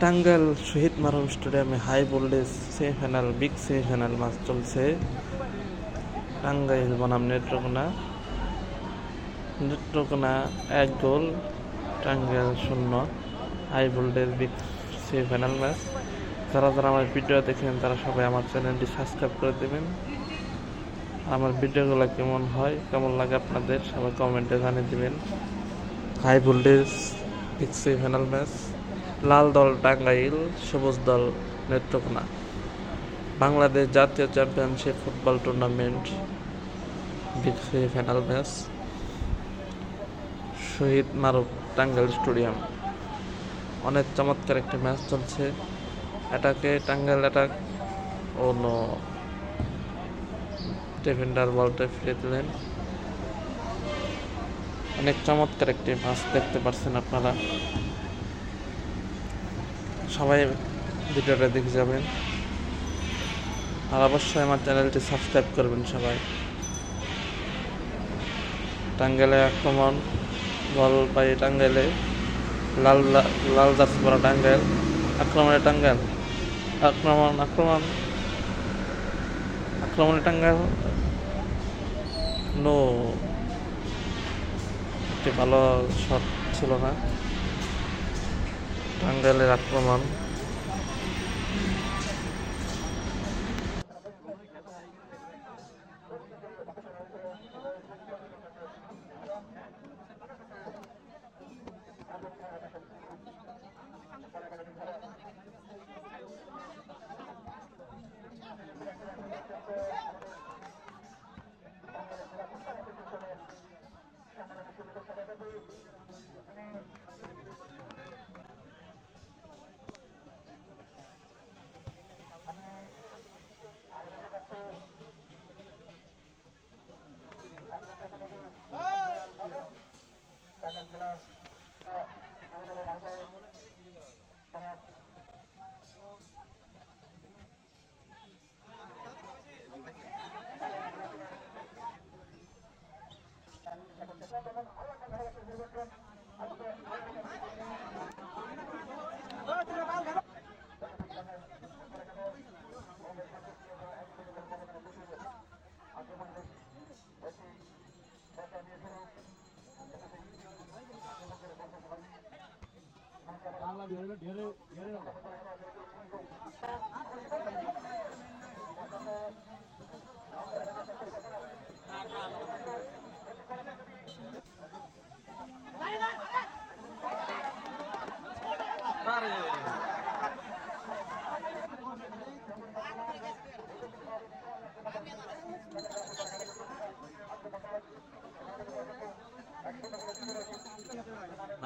টাঙ্গাইল শহীদ মারুফ স্টেডিয়ামে high voltage semifinal big semifinal match চলছে। টাঙ্গাইল বনাম নেত্রকোনা 1 গোল, Tangail 0। High voltage big semifinal match. যারা যারা আমার ভিডিও দেখেন তারা সবাই আমার চ্যানেলটি সাবস্ক্রাইব করে দেবেন। আমার ভিডিওগুলো কেমন লাগে আপনাদের সবাই কমেন্টে জানিয়ে দেবেন। High voltage big semifinal match. লাল দল টাঙ্গাইল, সবুজ দল নেত্রকোনা। বাংলাদেশ জাতীয় championship football tournament big semifinal match, Shahid Maruf Tangail stadium. অনেক চমৎকার একটি ম্যাচ চলছে। টাঙ্গাইল অ্যাটাক ও নো ডিফেন্ডার বলটা ফিরে দিলেন। অনেক চমৎকার একটি ম্যাচ দেখতে পাচ্ছেন আপনারা। সবাই ভিডিওটা দেখে যাবেন আর অবশ্যই আমার চ্যানেলটি সাবস্ক্রাইব করবেন সবাই। টাঙ্গাইলে আক্রমণ, বল পাই টাঙ্গাইলে, লাল লাল জার্সি পরা টাঙ্গাইল। টাঙ্গাইল আক্রমণে টাঙ্গাইল। নো, একটি ভালো শট ছিল না। টাঙ্গাইলের আক্রমণ।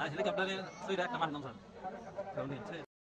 Nah, jadi kapten saya sudah teman dong, San.